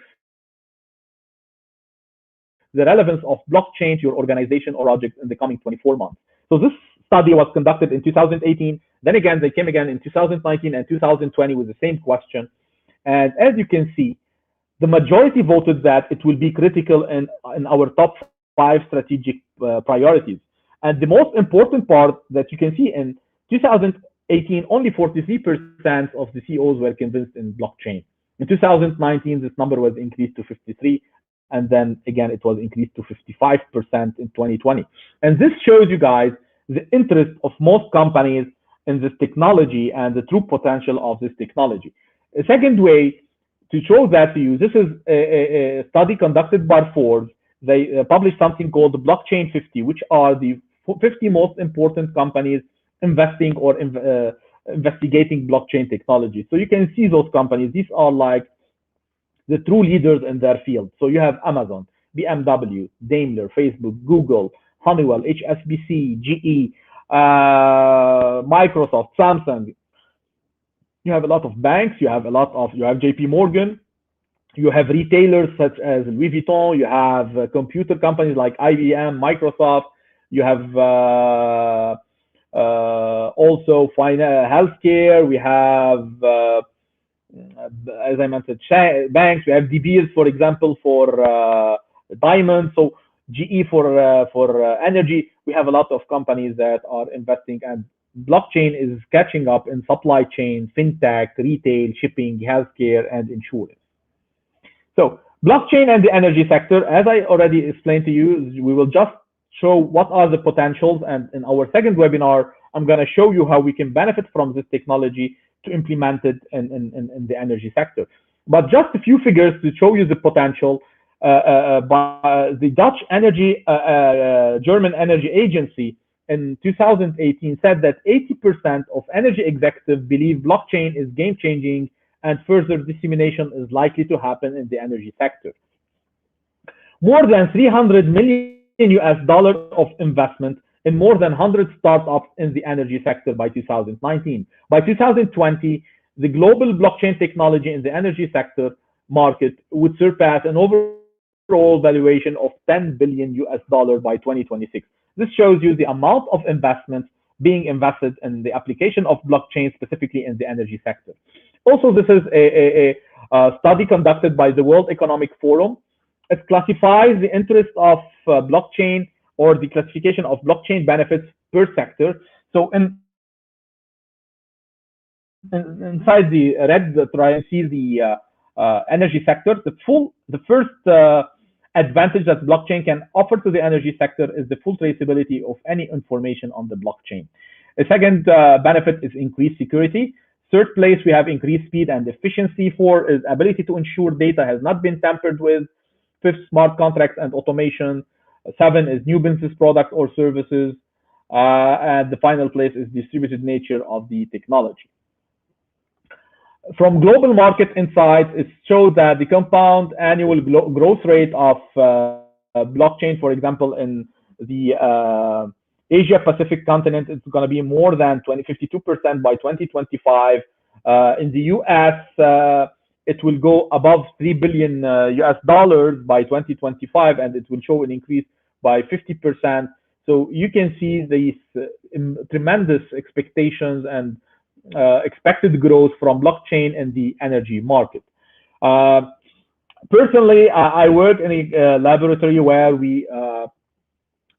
the relevance of blockchain to your organization or project in the coming 24 months. So this study was conducted in 2018. Then again, they came again in 2019 and 2020 with the same question. And as you can see, the majority voted that it will be critical in our top 5 strategic priorities. And the most important part that you can see in 2018, only 43% of the CEOs were convinced in blockchain. In 2019, this number was increased to 53%. And then again, it was increased to 55% in 2020. And this shows you guys the interest of most companies in this technology and the true potential of this technology. A second way to show that to you, this is a study conducted by Forbes. They published something called the Blockchain 50, which are the 50 most important companies investing or investigating blockchain technology. So you can see those companies. These are like the true leaders in their field. So you have Amazon, BMW, Daimler, Facebook, Google, Honeywell, HSBC, GE, Microsoft, Samsung. You have a lot of banks. You have JP Morgan. You have retailers such as Louis Vuitton. You have computer companies like IBM, Microsoft. You have also healthcare. We have, as I mentioned, banks. We have De Beers, for example, for diamonds. So GE for energy. We have a lot of companies that are investing, and blockchain is catching up in supply chain, fintech, retail, shipping, healthcare, and insurance. So blockchain and the energy sector, as I already explained to you, we will just show what are the potentials. And in our second webinar, I'm going to show you how we can benefit from this technology to implement it in the energy sector. But just a few figures to show you the potential. By the Dutch energy, German energy agency in 2018 said that 80% of energy executives believe blockchain is game-changing and further dissemination is likely to happen in the energy sector. More than $300 million of investment in more than 100 startups in the energy sector by 2019. By 2020, the global blockchain technology in the energy sector market would surpass an overall valuation of $10 billion by 2026. This shows you the amount of investment being invested in the application of blockchain, specifically in the energy sector. Also, this is a study conducted by the World Economic Forum. It classifies the interest of blockchain, or the classification of blockchain benefits per sector. So inside the red triangle, see the energy sector. The first advantage that blockchain can offer to the energy sector is the full traceability of any information on the blockchain. The second benefit is increased security. Third place, we have increased speed and efficiency. Four is ability to ensure data has not been tampered with. Fifth, smart contracts and automation. Seven is new business products or services. And the final place is distributed nature of the technology. From global market insights, it showed that the compound annual growth rate of blockchain, for example, in the Asia Pacific continent, it's going to be more than 52% by 2025. In the US, it will go above $3 billion by 2025, and it will show an increase by 50%. So you can see these tremendous expectations and expected growth from blockchain in the energy market. Personally, I work in a laboratory where we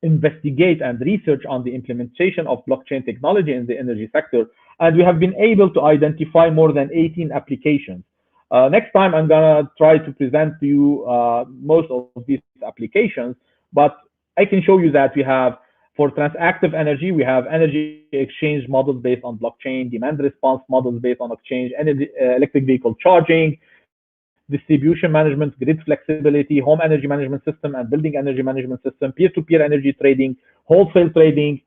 investigate and research on the implementation of blockchain technology in the energy sector, and we have been able to identify more than 18 applications. Next time, I'm going to try to present to you most of these applications, but I can show you that we have, for transactive energy, we have energy exchange models based on blockchain, demand response models based on exchange, energy, electric vehicle charging, distribution management, grid flexibility, home energy management system, and building energy management system, peer-to-peer energy trading, wholesale trading.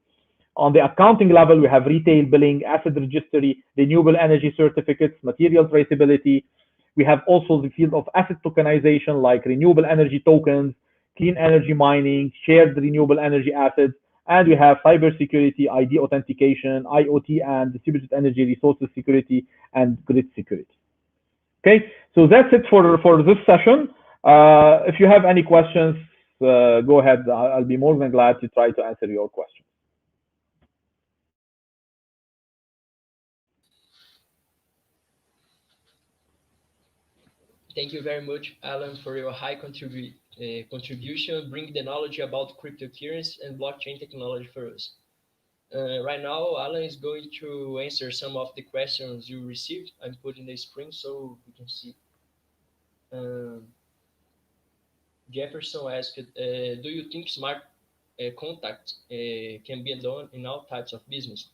On the accounting level, we have retail billing, asset registry, renewable energy certificates, material traceability. We have also the field of asset tokenization, like renewable energy tokens, clean energy mining, shared renewable energy assets, and we have cybersecurity, ID authentication, IoT, and distributed energy resources security and grid security. Okay, so that's it for this session. If you have any questions, go ahead. I'll be more than glad to try to answer your questions. Thank you very much, Alan, for your high contribution, bringing the knowledge about cryptocurrency and blockchain technology for us. Right now, Alan is going to answer some of the questions you received. I'm putting the screen so we can see. Jefferson asked, do you think smart contracts can be done in all types of business?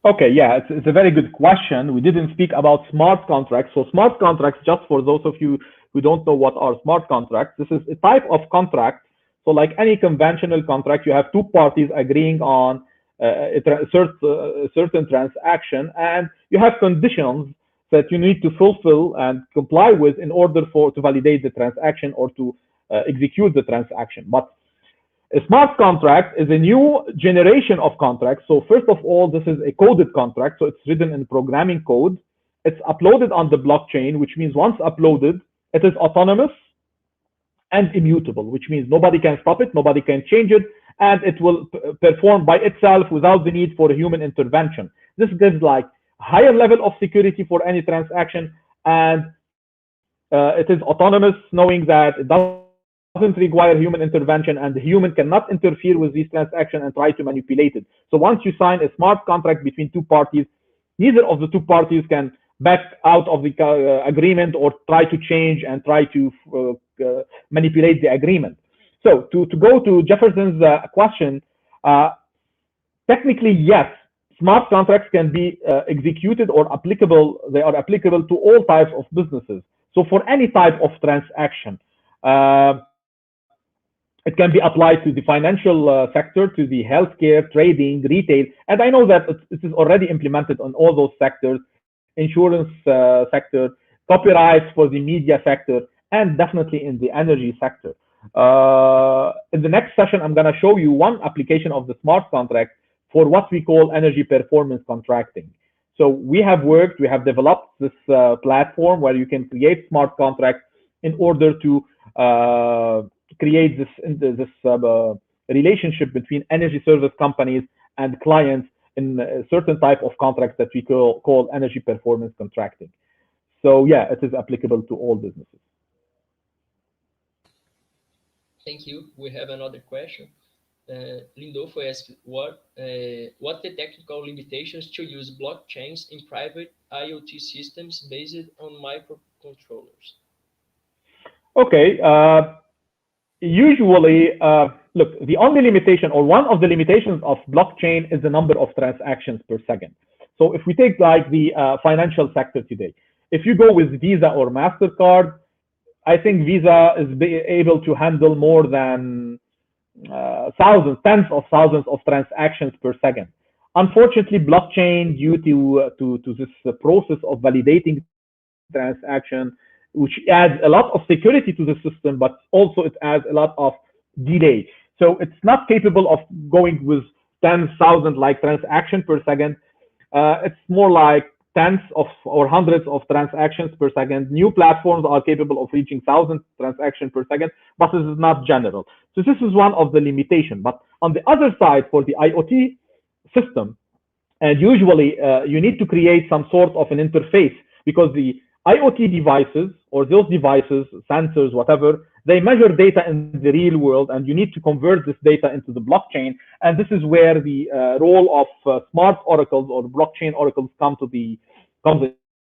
Okay, yeah, it's a very good question. We didn't speak about smart contracts. So smart contracts, just for those of you who don't know what are smart contracts, this is a type of contract. So like any conventional contract, you have two parties agreeing on a certain transaction, and you have conditions that you need to fulfill and comply with in order to validate the transaction or to execute the transaction. But a smart contract is a new generation of contracts. So first of all, this is a coded contract. So it's written in programming code. it's uploaded on the blockchain, which means once uploaded, it is autonomous and immutable, which means nobody can stop it, nobody can change it, and it will perform by itself without the need for human intervention. This gives like higher level of security for any transaction, and it is autonomous, knowing that it doesn't require human intervention, and the human cannot interfere with these transactions and try to manipulate it. So once you sign a smart contract between two parties, neither of the two parties can back out of the agreement or try to change and try to manipulate the agreement. So to go to Jefferson's question, technically, yes, smart contracts can be executed or applicable. They are applicable to all types of businesses. So for any type of transaction, it can be applied to the financial sector, to the healthcare, trading, retail. And I know that it is already implemented on all those sectors, insurance sector, copyrights for the media sector, and definitely in the energy sector. In the next session, I'm going to show you one application of the smart contract for what we call energy performance contracting. So we have developed this platform where you can create smart contracts in order to create this relationship between energy service companies and clients in a certain type of contracts that we call energy performance contracting. So yeah, it is applicable to all businesses. Thank you. We have another question. Lindolfo asked, what the technical limitations to use blockchains in private IoT systems based on microcontrollers? Okay. Usually, look, the only limitation or one of the limitations of blockchain is the number of transactions per second. So if we take like the financial sector today, if you go with Visa or MasterCard, I think Visa is able to handle more than thousands, tens of thousands of transactions per second. Unfortunately, blockchain, due to this process of validating transaction, which adds a lot of security to the system, but also it adds a lot of delay. So it's not capable of going with 10,000 like transactions per second. It's more like tens of or hundreds of transactions per second. New platforms are capable of reaching 1,000 transactions per second, but this is not general. So this is one of the limitations. But on the other side, for the IoT system, and usually you need to create some sort of an interface, because the IoT devices or those devices, sensors, whatever, they measure data in the real world, and you need to convert this data into the blockchain. And this is where the role of smart oracles or blockchain oracles comes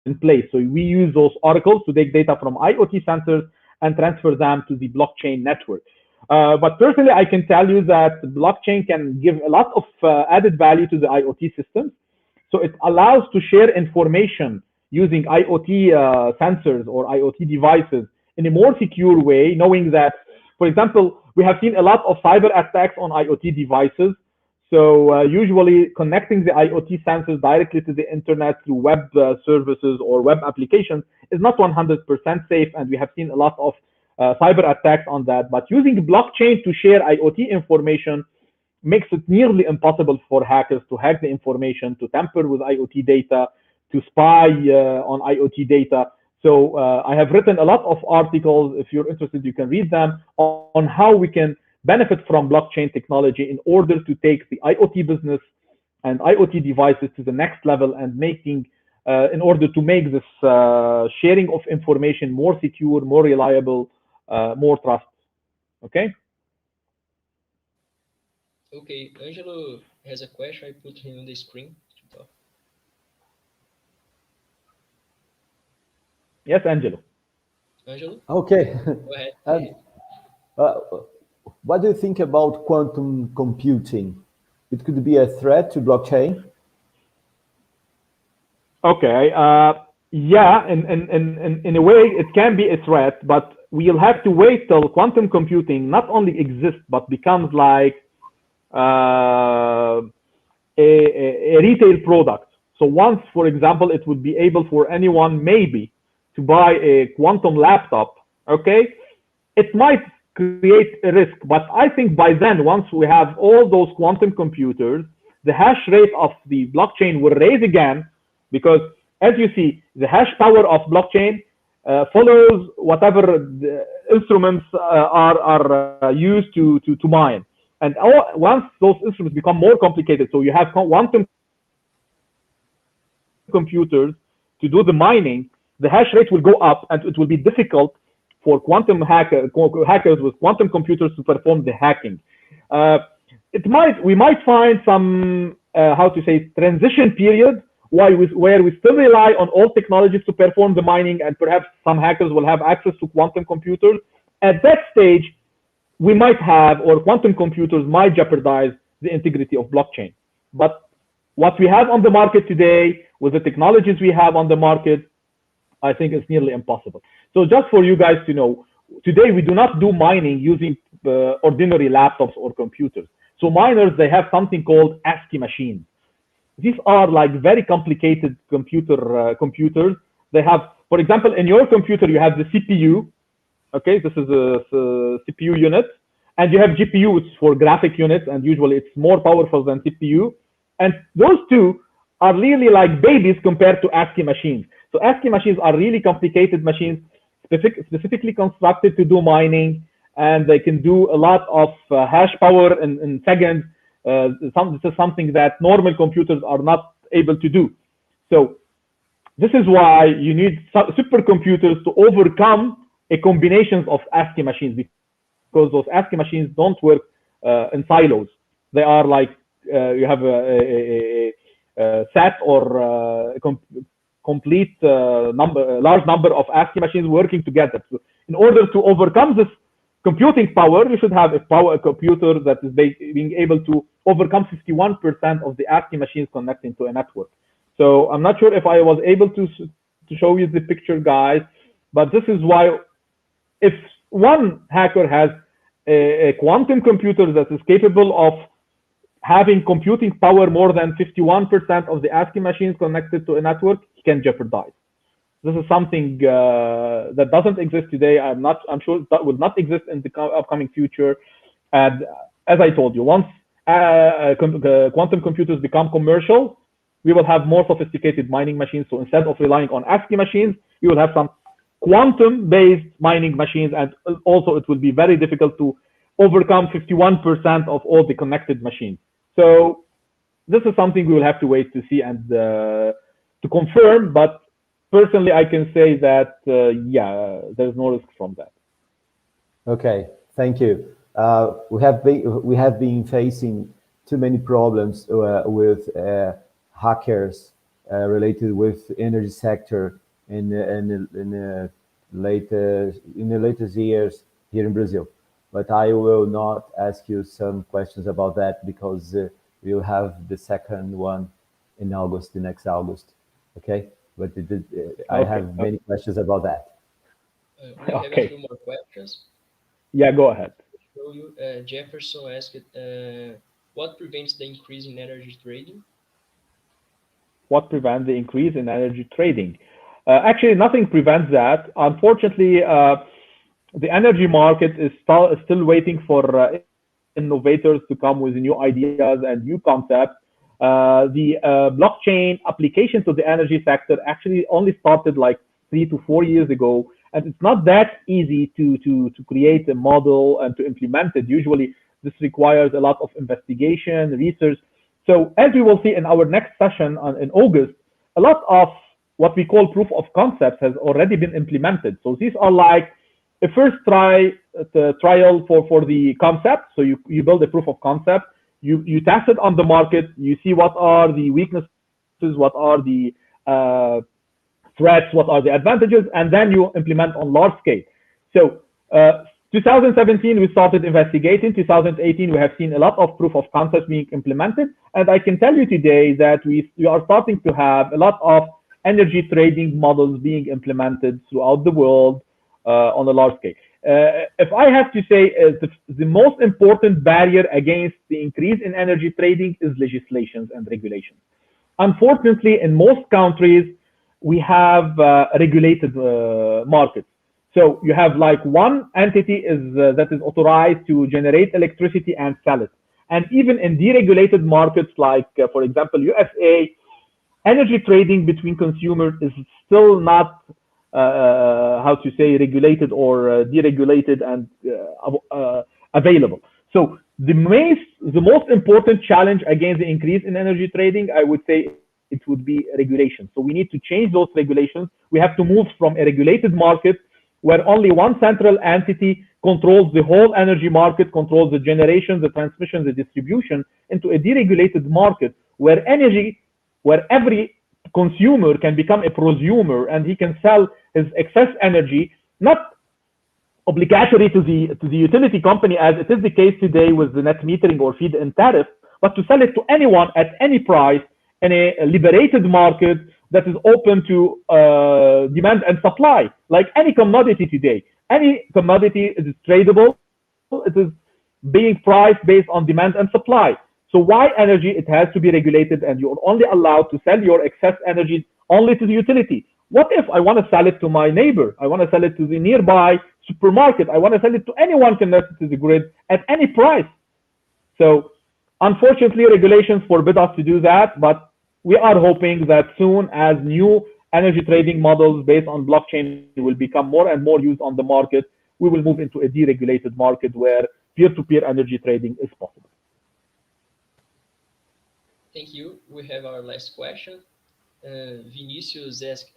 in place. So we use those oracles to take data from IoT sensors and transfer them to the blockchain network. But personally, I can tell you that the blockchain can give a lot of added value to the IoT systems. So it allows to share information using IoT sensors or IoT devices in a more secure way, knowing that, for example, we have seen a lot of cyber attacks on IoT devices. So usually connecting the IoT sensors directly to the internet through web services or web applications is not 100% safe, and we have seen a lot of cyber attacks on that. But using blockchain to share IoT information makes it nearly impossible for hackers to hack the information, to tamper with IoT data, to spy on IoT data. So I have written a lot of articles. If you're interested, you can read them on how we can benefit from blockchain technology in order to take the IoT business and IoT devices to the next level, and in order to make this sharing of information more secure, more reliable, more trust. Okay? Okay, Angelo has a question. I put him on the screen to talk. Yes, Angelo. Angelo? Okay. Go ahead. What do you think about quantum computing? It could be a threat to blockchain? Okay. Yeah, in a way, it can be a threat, but we'll have to wait till quantum computing not only exists, but becomes like a retail product. So once, for example, it would be able for anyone maybe to buy a quantum laptop, okay, it might create a risk. But I think by then, once we have all those quantum computers, the hash rate of the blockchain will raise again, because as you see, the hash power of blockchain follows whatever the instruments are used to mine. And once those instruments become more complicated, so you have quantum computers to do the mining, the hash rate will go up, and it will be difficult for quantum hackers with quantum computers to perform the hacking. We might find some transition period where we still rely on old technologies to perform the mining, and perhaps some hackers will have access to quantum computers. At that stage, we might have, or quantum computers might jeopardize the integrity of blockchain. But what we have on the market today, with the technologies we have on the market, I think it's nearly impossible. So just for you guys to know, today we do not do mining using ordinary laptops or computers. So miners, they have something called ASCII machines. These are like very complicated computers. They have, for example, in your computer, you have the CPU. Okay, this is a CPU unit. And you have GPU, which is for graphic units, and usually it's more powerful than CPU. And those two are really like babies compared to ASCII machines. So ASCII machines are really complicated machines, specifically constructed to do mining, and they can do a lot of hash power in seconds. This is something that normal computers are not able to do. So this is why you need supercomputers to overcome a combination of ASCII machines, because those ASCII machines don't work in silos. They are like you have a set or complete large number of ASCII machines working together. So in order to overcome this computing power, you should have a computer that is being able to overcome 51% of the ASCII machines connecting to a network. So I'm not sure if I was able to show you the picture, guys, but this is why if one hacker has a quantum computer that is capable of having computing power more than 51% of the ASCII machines connected to a network, he can jeopardize. This is something that doesn't exist today. I'm sure that will not exist in the upcoming future. And as I told you, once quantum computers become commercial, we will have more sophisticated mining machines. So instead of relying on ASCII machines, we will have some quantum-based mining machines, and also it will be very difficult to overcome 51% of all the connected machines. So this is something we will have to wait to see and to confirm. But personally, I can say that yeah, there's no risk from that. Okay, thank you. We have been facing too many problems with hackers related with energy sector in the latest years here in Brazil. But I will not ask you some questions about that because we'll have the second one in August, the next August. Okay, but I have many questions about that. We have a few more questions. Yeah, go ahead. So Jefferson asked, what prevents the increase in energy trading? What prevents the increase in energy trading? Actually, nothing prevents that. Unfortunately, the energy market is still waiting for innovators to come with new ideas and new concepts. The blockchain application to the energy sector actually only started like 3 to 4 years ago, and it's not that easy to create a model and to implement it. Usually, this requires a lot of investigation, research. So as we will see in our next session in August, a lot of what we call proof of concepts has already been implemented. So these are like a first trial for the concept. So you build a proof of concept, you test it on the market, you see what are the weaknesses, what are the threats, what are the advantages, and then you implement on large scale. So 2017, we started investigating. 2018, we have seen a lot of proof of concepts being implemented. And I can tell you today that we are starting to have a lot of energy trading models being implemented throughout the world on a large scale. If I have to say, the most important barrier against the increase in energy trading is legislations and regulations. Unfortunately, in most countries, we have regulated markets. So you have like one entity that is authorized to generate electricity and sell it. And even in deregulated markets like, for example, USA, energy trading between consumers is still not how to say regulated or deregulated and available. So the most important challenge against the increase in energy trading, I would say it would be regulation. So we need to change those regulations. We have to move from a regulated market where only one central entity controls the whole energy market, controls the generation, the transmission, the distribution, into a deregulated market where every consumer can become a prosumer and he can sell his excess energy, not obligatory to the utility company as it is the case today with the net metering or feed-in tariff, but to sell it to anyone at any price in a liberated market that is open to demand and supply, like any commodity today. Any commodity is tradable. It is being priced based on demand and supply. So why energy? It has to be regulated, and you're only allowed to sell your excess energy only to the utility. What if I want to sell it to my neighbor? I want to sell it to the nearby supermarket. I want to sell it to anyone connected to the grid at any price. So unfortunately, regulations forbid us to do that, but we are hoping that soon, as new energy trading models based on blockchain will become more and more used on the market, we will move into a deregulated market where peer-to-peer energy trading is possible. Thank you. We have our last question. Vinicius asked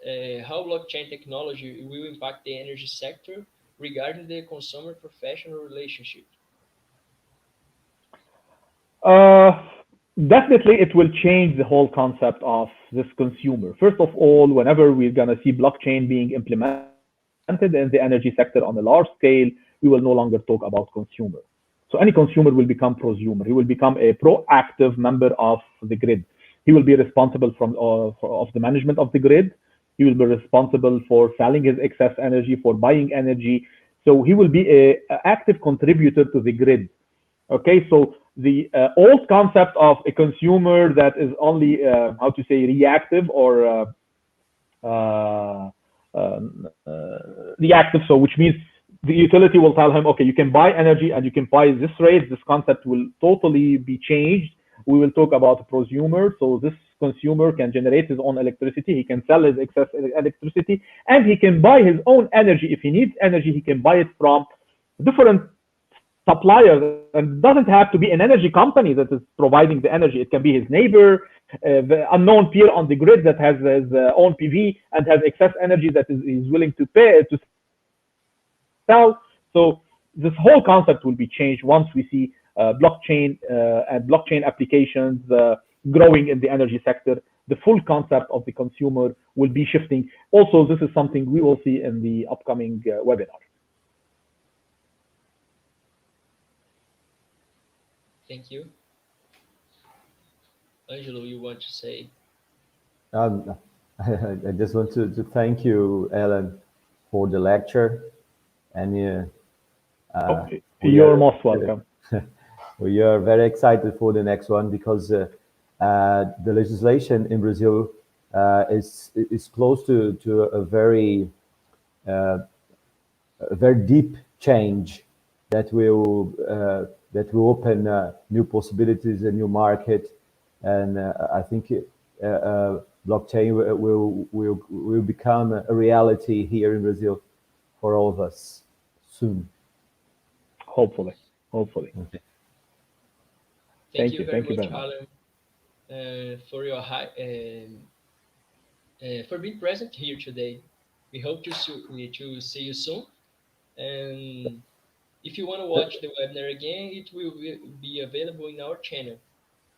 how blockchain technology will impact the energy sector regarding the consumer-professional relationship. Definitely, it will change the whole concept of this consumer. First of all, whenever we're going to see blockchain being implemented in the energy sector on a large scale, we will no longer talk about consumer. So any consumer will become prosumer. He will become a proactive member of the grid. He will be responsible of the management of the grid. He will be responsible for selling his excess energy, for buying energy. So he will be an active contributor to the grid. Okay, so the old concept of a consumer that is only, how to say, reactive or reactive, so which means the utility will tell him, okay, you can buy energy and you can buy this rate. This concept will totally be changed. We will talk about prosumer. So this consumer can generate his own electricity. He can sell his excess electricity, and he can buy his own energy. If he needs energy, he can buy it from different suppliers, and it doesn't have to be an energy company that is providing the energy. It can be his neighbor, the unknown peer on the grid that has his own PV and has excess energy that is willing to pay to sell. So this whole concept will be changed once we see blockchain and blockchain applications growing in the energy sector. The full concept of the consumer will be shifting. Also, this is something we will see in the upcoming webinar. Thank you. Angelo, you want to say? I just want to thank you, Alan, for the lecture. And you're most welcome. We are very excited for the next one because the legislation in Brazil is close to a very deep change that will open new possibilities, a new market, and I think blockchain will become a reality here in Brazil for all of us soon. Hopefully. Okay. Thank you very much, Alain, for your for being present here today. We hope to see you soon. And if you want to watch the webinar again, it will be available in our channel.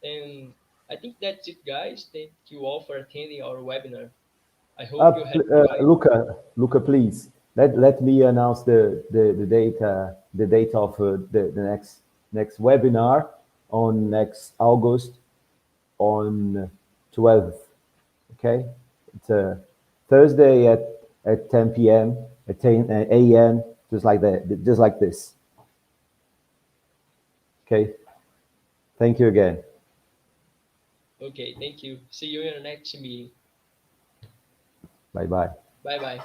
And I think that's it, guys. Thank you all for attending our webinar. I hope you have Luca, please let me announce the date of the next webinar on next August on 12th. Okay, it's a Thursday at 10 p.m. at 10 a.m. just like this. Okay, thank you again. Okay, thank you. See you in the next meeting. Bye-bye. Bye-bye.